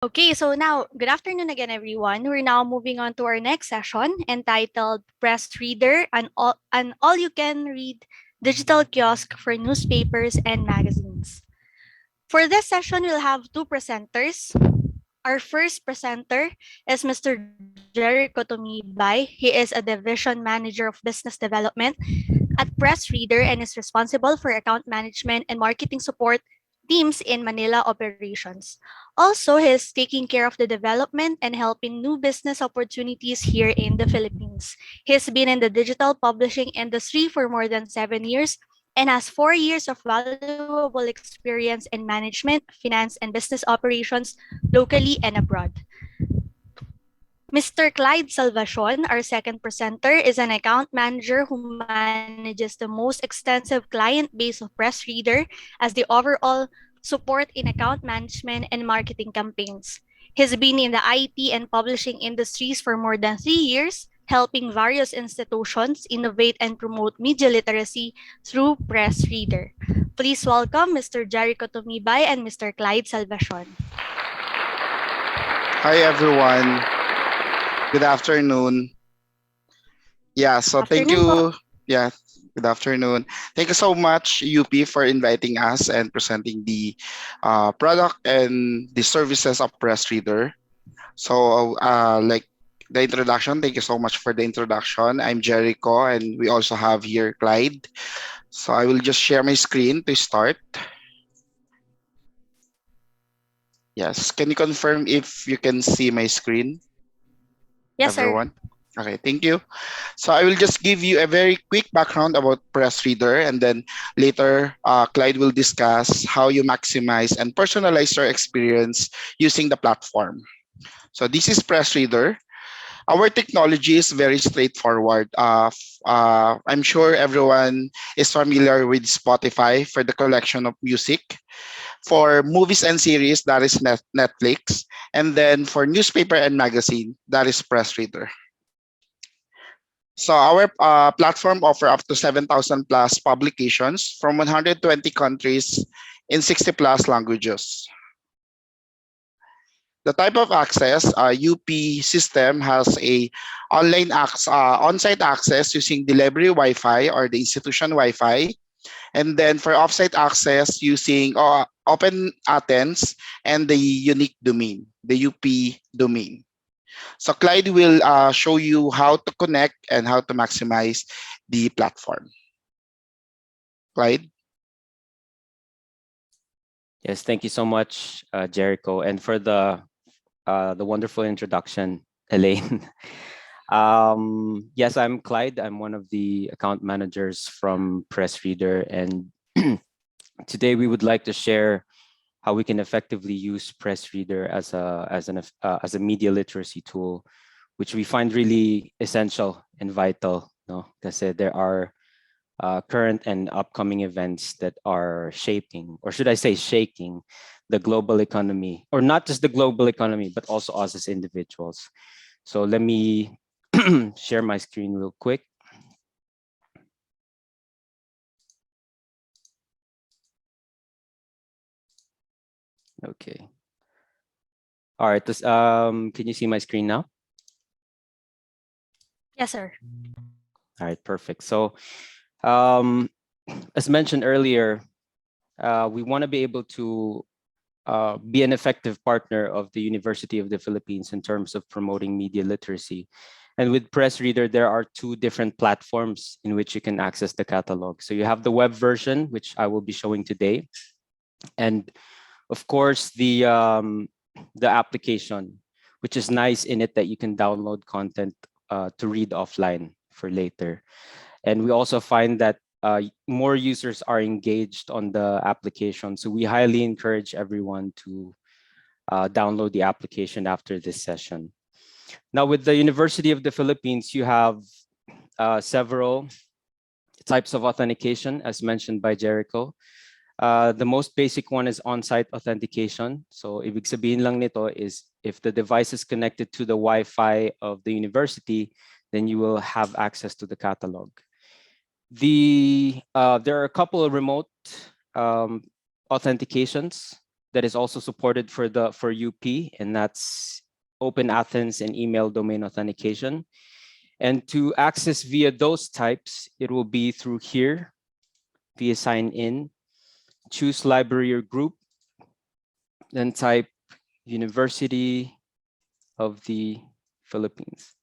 Okay, so now, good afternoon again, everyone. We're now moving on to our next session entitled Press Reader, an all you can read digital kiosk for newspapers and magazines. For this session, we'll have two presenters. Our first presenter is Mr. Jericho Tumibay. He is a division manager of business development at PressReader and is responsible for account management and marketing support teams in Manila operations. Also, he is taking care of the development and helping new business opportunities here in the Philippines. He has been in the digital publishing industry for more than 7 years and has 4 years of valuable experience in management, finance, and business operations locally and abroad. Mr. Clyde Salvacion, our second presenter, is an account manager who manages the most extensive client base of PressReader as the overall support in account management and marketing campaigns. He's been in the IT and publishing industries for more than 3 years, helping various institutions innovate and promote media literacy through PressReader. Please welcome Mr. Jericho Tumibay and Mr. Clyde Salvacion. Hi everyone. Good afternoon. Yeah, so thank Afternoon po. you. Yeah, good afternoon. Thank you so much, UP, for inviting us and presenting the product and the services of PressReader. So, like the introduction, thank you so much for the introduction. I'm Jericho, and we also have here Clyde. So, I will just share my screen to start. Yes, can you confirm if you can see my screen, Yes, sir. everyone? Okay, thank you. So I will just give you a very quick background about PressReader, and then later Clyde will discuss how you maximize and personalize your experience using the platform. So this is PressReader. Our technology is very straightforward. I'm sure everyone is familiar with Spotify for the collection of music. For movies and series, that is Netflix. And then for newspaper and magazine, that is PressReader. So our platform offer up to 7,000 plus publications from 120 countries in 60 plus languages. The type of access, UP system has a on-site access using the library Wi-Fi or the institution Wi-Fi, and then for off-site access using Open Athens and the unique domain, the UP domain. So Clyde will show you how to connect and how to maximize the platform. Clyde? Yes, thank you so much, Jericho, and for the wonderful introduction, Elaine. Yes, I'm Clyde. I'm one of the account managers from PressReader, and today we would like to share how we can effectively use PressReader as a media literacy tool, which we find really essential and vital. No, because there are current and upcoming events that are shaping, or should I say shaking, the global economy, or not just the global economy, but also us as individuals. So let me share my screen real quick. Okay. All right. Can you see my screen now? Yes, sir. All right, perfect. So as mentioned earlier, we want to be able to be an effective partner of the University of the Philippines in terms of promoting media literacy. And with PressReader, there are two different platforms in which you can access the catalog. So you have the web version, which I will be showing today. And of course, the application, which is nice in it that you can download content to read offline for later. And we also find that more users are engaged on the application. So we highly encourage everyone to download the application after this session. Now, with the University of the Philippines, you have several types of authentication, as mentioned by Jericho. The most basic one is on-site authentication. So ibig sabihin lang nito is if the device is connected to the Wi-Fi of the university, then you will have access to the catalog. There are a couple of remote authentications. that is also supported for UP, and that's Open Athens and email domain authentication. And to access via those types, it will be through here via sign in, choose library or group, then type University of the Philippines.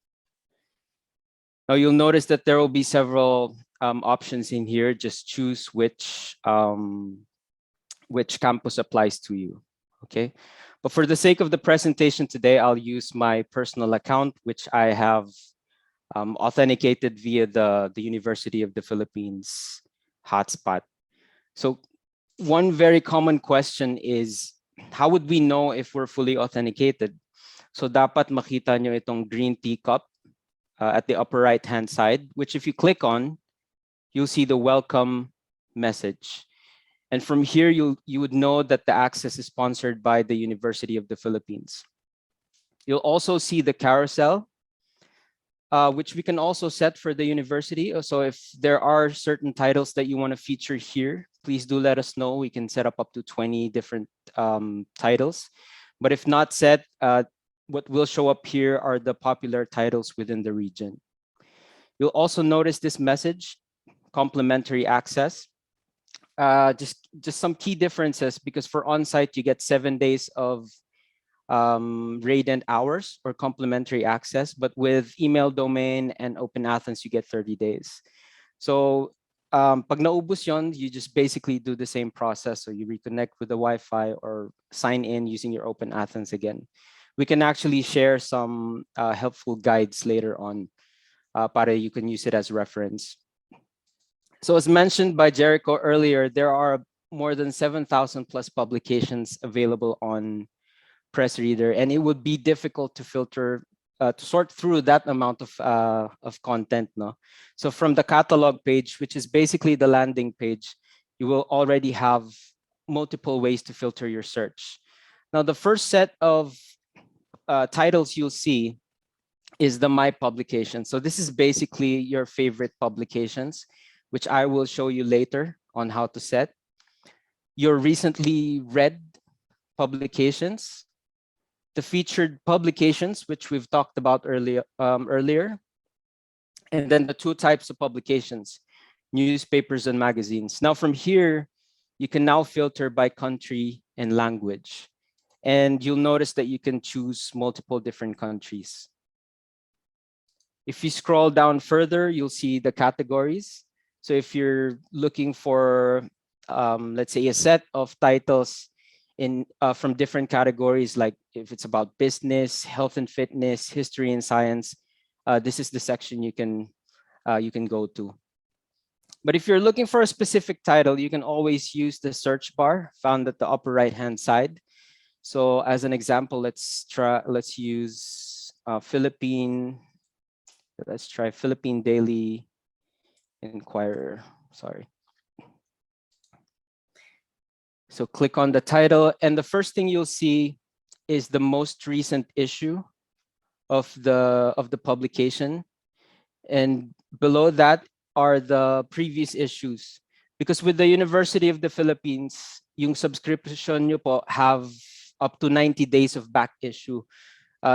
Now you'll notice that there will be several options in here. Just choose which campus applies to you. Okay. But for the sake of the presentation today, I'll use my personal account, which I have authenticated via the University of the Philippines hotspot. So one very common question is, how would we know if we're fully authenticated? So dapat makita nyo itong green teacup at the upper right hand side, which if you click on, you'll see the welcome message. And from here, you would know that the access is sponsored by the University of the Philippines. You'll also see the carousel, which we can also set for the university. So if there are certain titles that you want to feature here, please do let us know. We can set up to 20 different titles. But if not set, what will show up here are the popular titles within the region. You'll also notice this message, complimentary access. Just some key differences, because for on-site, you get 7 days of radiant hours or complimentary access, but with email domain and Open Athens, you get 30 days. So pag naubos yon, you just basically do the same process. So you reconnect with the Wi-Fi or sign in using your Open Athens again. We can actually share some helpful guides later on, para you can use it as reference. So as mentioned by Jericho earlier, there are more than 7,000 plus publications available on PressReader, and it would be difficult to filter, to sort through that amount of content. No, so from the catalog page, which is basically the landing page, you will already have multiple ways to filter your search. Now, the first set of titles you'll see is the My Publication. So this is basically your favorite publications, which I will show you later on how to set. Your recently read publications, the featured publications, which we've talked about earlier, and then the two types of publications, newspapers and magazines. Now from here, you can now filter by country and language. And you'll notice that you can choose multiple different countries. If you scroll down further, you'll see the categories. So if you're looking for, let's say, a set of titles in from different categories, like if it's about business, health and fitness, history and science, this is the section you can go to. But if you're looking for a specific title, you can always use the search bar found at the upper right hand side. So as an example, let's use let's try Philippine Daily Inquirer. Sorry. So click on the title, and the first thing you'll see is the most recent issue of the publication, and below that are the previous issues. Because with the University of the Philippines, yung subscription nyo po have up to 90 days of back issue.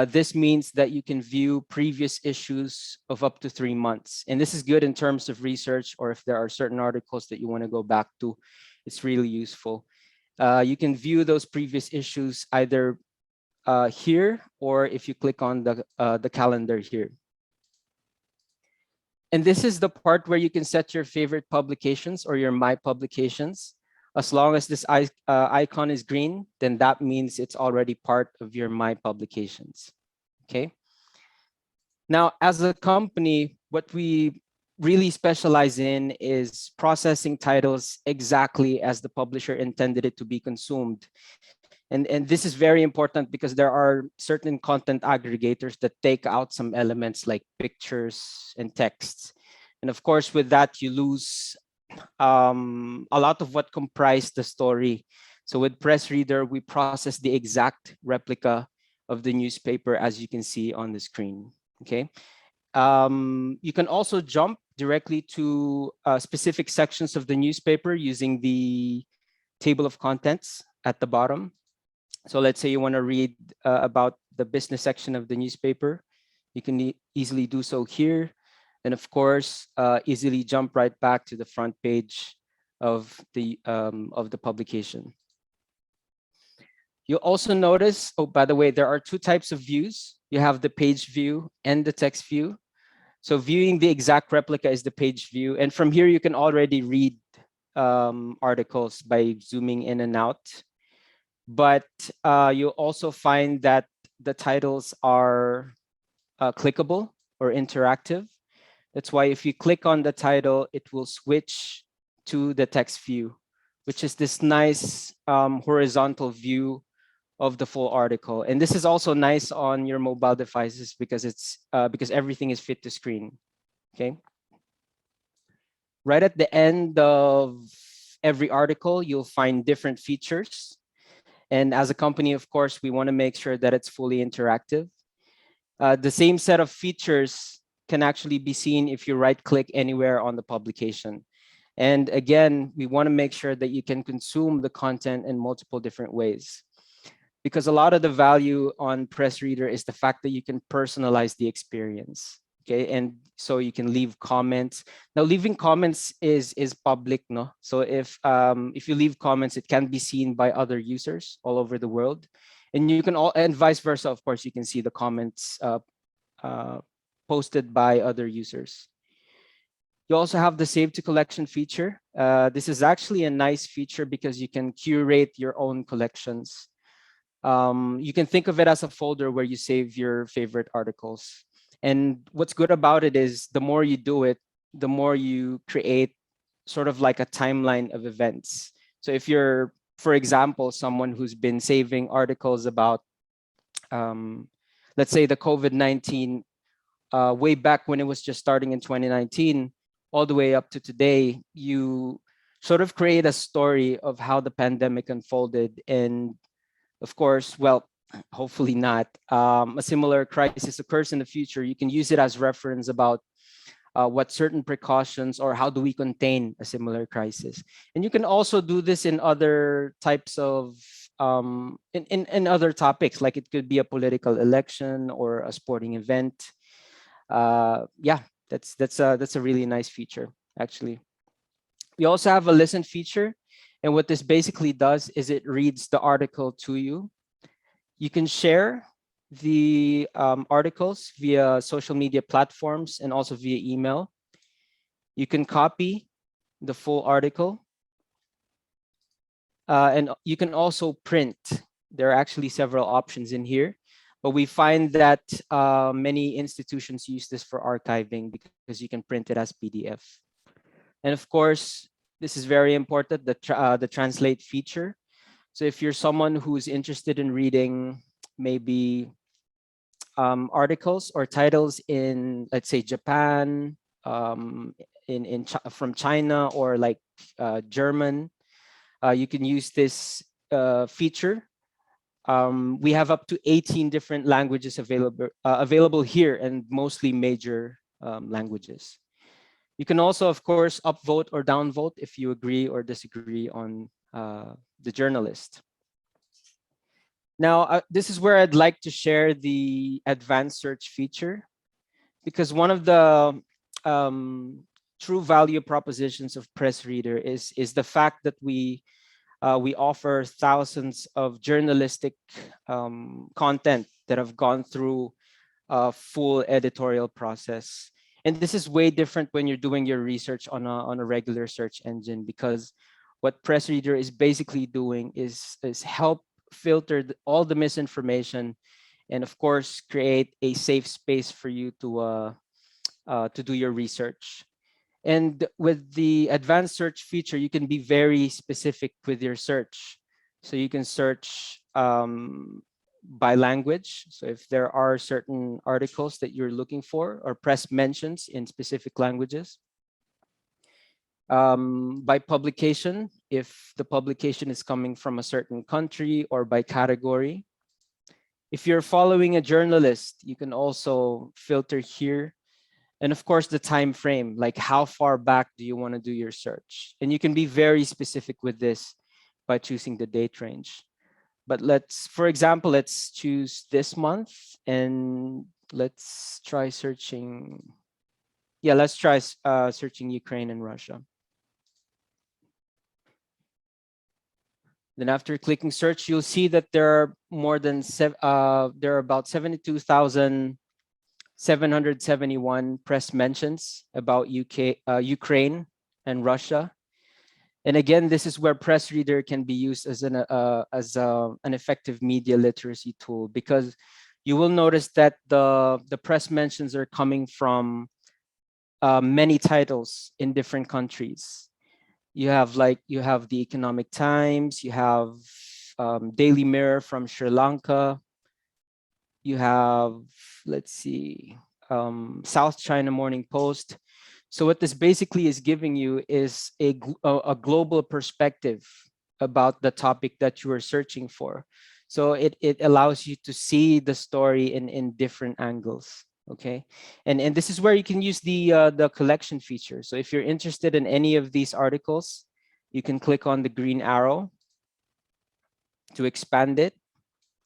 This means that you can view previous issues of up to 3 months. And this is good in terms of research, or if there are certain articles that you want to go back to, it's really useful. You can view those previous issues either here, or if you click on the calendar here. And this is the part where you can set your favorite publications or your My Publications. As long as this icon is green, then that means it's already part of your My Publications. Okay. Now, as a company, what we really specialize in is processing titles exactly as the publisher intended it to be consumed. And this is very important because there are certain content aggregators that take out some elements like pictures and texts. And of course, with that, you lose a lot of what comprised the story. So with PressReader, we process the exact replica of the newspaper, as you can see on the screen. Okay. You can also jump directly to specific sections of the newspaper using the table of contents at the bottom. So let's say you want to read about the business section of the newspaper, you can easily do so here. And of course, easily jump right back to the front page of the publication. You'll also notice, oh, by the way, there are two types of views. You have the page view and the text view. So viewing the exact replica is the page view. And from here, you can already read articles by zooming in and out. But you'll also find that the titles are clickable or interactive. That's why if you click on the title, it will switch to the text view, which is this nice horizontal view of the full article. And this is also nice on your mobile devices because because everything is fit to screen. Okay. Right at the end of every article, you'll find different features. And as a company, of course, we want to make sure that it's fully interactive. The same set of features can actually be seen if you right click anywhere on the publication. And again, we want to make sure that you can consume the content in multiple different ways, because a lot of the value on PressReader is the fact that you can personalize the experience. Okay, and so you can leave comments. Now, leaving comments is public, no? So if you leave comments, it can be seen by other users all over the world, and you can all, and vice versa. Of course, you can see the comments uh, posted by other users. You also have the save to collection feature. This is actually a nice feature because you can curate your own collections. You can think of it as a folder where you save your favorite articles. And what's good about it is the more you do it, the more you create sort of like a timeline of events. So if you're, for example, someone who's been saving articles about, um, let's say, the COVID-19 way back when it was just starting in 2019, all the way up to today, you sort of create a story of how the pandemic unfolded. And of course, well, hopefully not, a similar crisis occurs in the future, you can use it as reference about what certain precautions or how do we contain a similar crisis. And you can also do this in other types of in other topics, like it could be a political election or a sporting event. Yeah, that's a really nice feature, actually. We also have a listen feature, and what this basically does is it reads the article to you. You can share the articles via social media platforms and also via email. You can copy the full article, and you can also print. There are actually several options in here, but we find that many institutions use this for archiving because you can print it as PDF. And of course, this is very important, the translate feature. So if you're someone who's interested in reading maybe articles or titles in, let's say, Japan, from China, or like German, you can use this feature. We have up to 18 different languages available here, and mostly major languages. You can also, of course, upvote or downvote if you agree or disagree on the journalist. Now, this is where I'd like to share the advanced search feature, because one of the um, true value propositions of PressReader is the fact that we offer thousands of journalistic content that have gone through a full editorial process. And this is way different when you're doing your research on a regular search engine, because what PressReader is basically doing is help filter all the misinformation, and of course create a safe space for you to do your research. And with the advanced search feature, you can be very specific with your search. So you can search by language. So if there are certain articles that you're looking for or press mentions in specific languages. By publication, if the publication is coming from a certain country, or by category. If you're following a journalist, you can also filter here. And of course, the time frame, like how far back do you want to do your search? And you can be very specific with this by choosing the date range. But for example, let's choose this month and let's try searching. Yeah, let's try searching Ukraine and Russia. Then after clicking search, you'll see that there are there are about 72,771 press mentions about Ukraine and Russia. And again, this is where PressReader can be used as an effective media literacy tool, because you will notice that the press mentions are coming from many titles in different countries. You have the Economic Times, you have Daily Mirror from Sri Lanka, you have, let's see, South China Morning Post. So what this basically is giving you is a global perspective about the topic that you are searching for. So it allows you to see the story in different angles. Okay, and this is where you can use the collection feature. So if you're interested in any of these articles, you can click on the green arrow to expand it,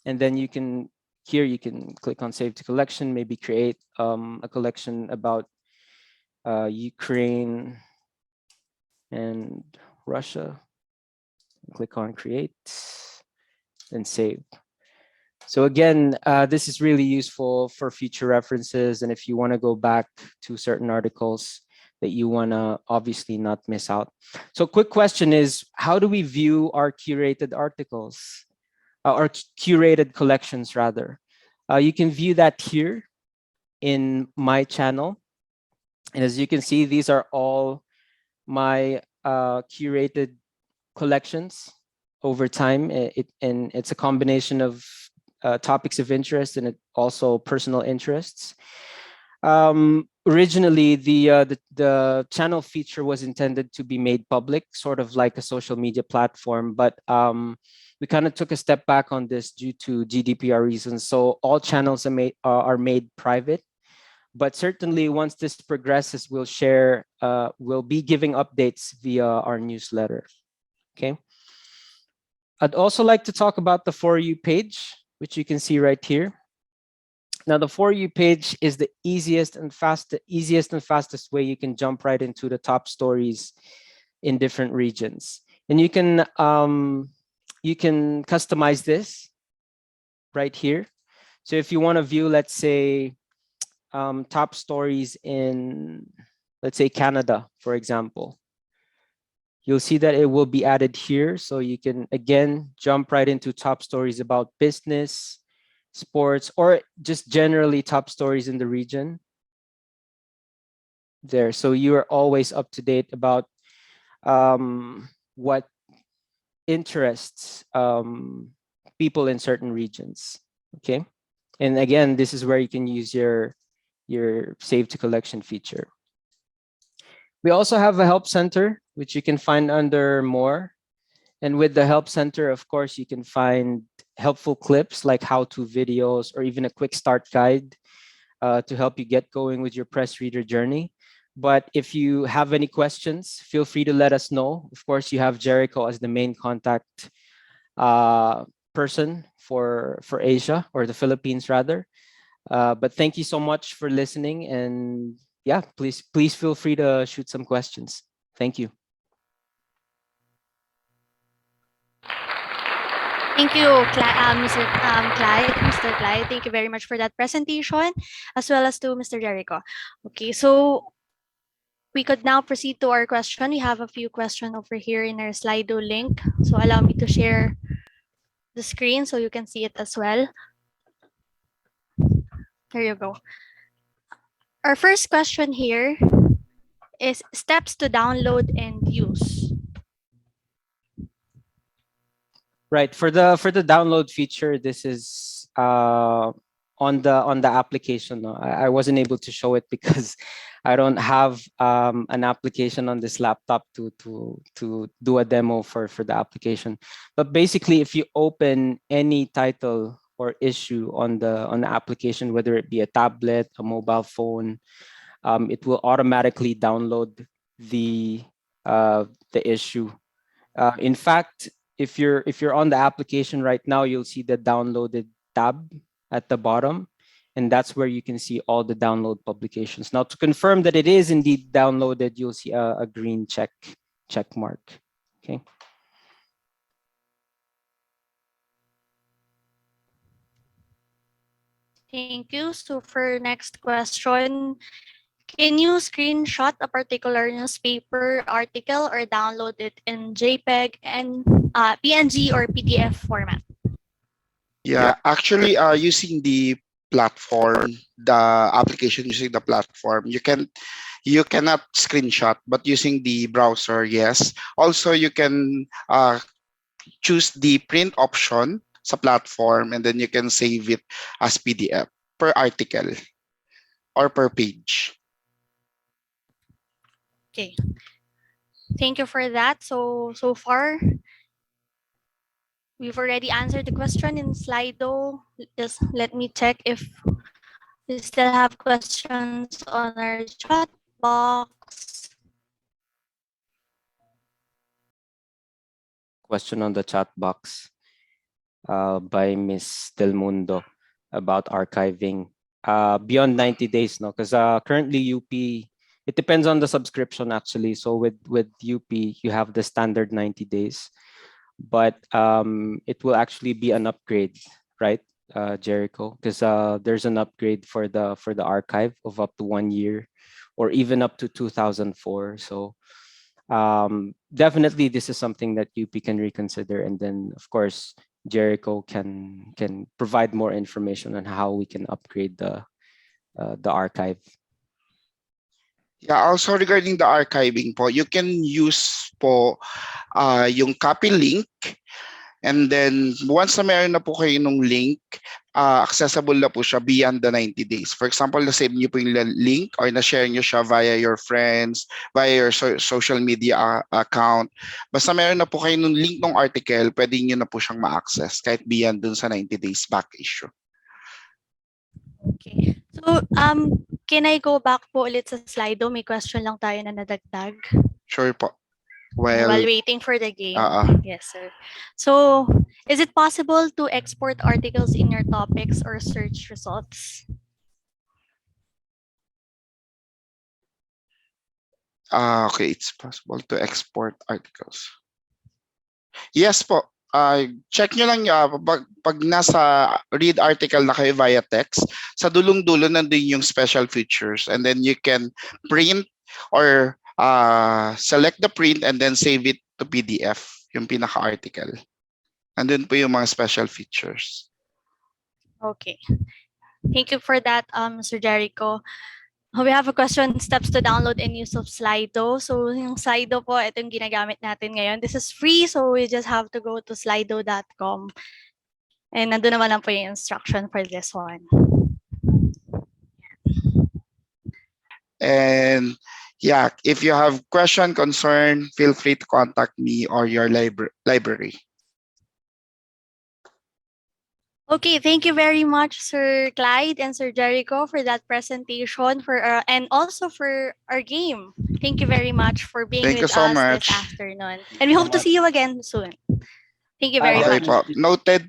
and then you can click on save to collection, maybe create a collection about Ukraine and Russia. Click on create and save. So again, this is really useful for future references, and if you want to go back to certain articles that you want to obviously not miss out. So quick question is, how do we view our curated articles, or curated collections rather? You can view that here in my channel. And as you can see, these are all my curated collections over time. And it's a combination of topics of interest and also personal interests. Originally, the channel feature was intended to be made public, sort of like a social media platform, but we kind of took a step back on this due to GDPR reasons. So all channels are made private. But certainly, once this progresses, we'll be giving updates via our newsletter. Okay. I'd also like to talk about the For You page, which you can see right here. Now, the For You page is the easiest and fastest way you can jump right into the top stories in different regions. And you can customize this right here. So if you want to view, let's say, top stories in, let's say, Canada, for example, you'll see that it will be added here. So you can, again, jump right into top stories about business, sports, or just generally top stories in the region there. So you are always up to date about what interests people in certain regions. Okay. And again, this is where you can use your save to collection feature. We also have a help center, which you can find under more. And with the help center, of course, you can find helpful clips like how-to videos or even a quick start guide to help you get going with your press reader journey. But if you have any questions, feel free to let us know. Of course, you have Jericho as the main contact person for Asia, or the Philippines rather. But thank you so much for listening, and yeah, please feel free to shoot some questions. Thank you. Thank you, Mr. Clyde. Thank you very much for that presentation, as well as to Mr. Jericho. Okay, so we could now proceed to our question. We have a few questions over here in our Slido link. So allow me to share the screen so you can see it as well. Here you go. Our first question here is steps to download and use. Right, for the download feature, this is on the application. No, I wasn't able to show it because I don't have an application on this laptop to do a demo for the application. But basically, if you open any title or issue on the application, whether it be a tablet, a mobile phone, it will automatically download the issue. In fact, if you're on the application right now, you'll see the downloaded tab at the bottom, and that's where you can see all the download publications. Now, to confirm that it is indeed downloaded, you'll see a green check mark. Okay. Thank you. So for next question, can you screenshot a particular newspaper article or download it in JPEG and PNG or PDF format? Yeah, actually, using the platform, the application using the platform, you cannot screenshot, but using the browser, yes. Also, you can choose the print option sa platform, and then you can save it as PDF per article or per page. Okay. Thank you for that. So far, we've already answered the question in Slido. Just let me check if we still have questions on our chat box. Question on the chat box by Miss Del Mundo about archiving beyond 90 days, no? Because currently UP, it depends on the subscription actually. So with UP, you have the standard 90 days, but it will actually be an upgrade, right, Jericho? Because there's an upgrade for the archive of up to 1 year, or even up to 2004. So definitely this is something that UP can reconsider, and then of course Jericho can provide more information on how we can upgrade the archive. Yeah, also regarding the archiving po, you can use po yung copy link. And then, once na meron na po kayo nung link, accessible na po siya beyond the 90 days. For example, na-save niyo po yung link or na-share niyo siya via your friends, via your social media account. Basta meron na po kayo nung link ng article, pwede niyo na po siyang ma-access kahit beyond dun sa 90 days back issue. Okay. So, can I go back po ulit sa Slido? May question lang tayo na nadagdag. Sure po. While Well, waiting for the game. uh, Yes, sir. So, is it possible to export articles in your topics or search results? okay, it's possible to export articles. Yes po. Check nyo lang pag nasa read article na kayo via text, sa dulong-dulo nandun yung special features, and then you can print or select the print and then save it to PDF, yung pinaka-article. Andun po yung mga special features. Okay. Thank you for that, Sir Jericho. We have a question, steps to download and use of Slido. So yung Slido po, ito yung ginagamit natin ngayon. This is free, so we just have to go to slido.com. And nandun naman lang po yung instruction for this one. And yeah, if you have question, concern, feel free to contact me or your library. Okay, thank you very much, Sir Clyde and Sir Jericho, for that presentation and also for our game. Thank you very much for being Thank you with so us this much. afternoon. And we hope to see you again soon. Thank you very Okay much. po. Noted po.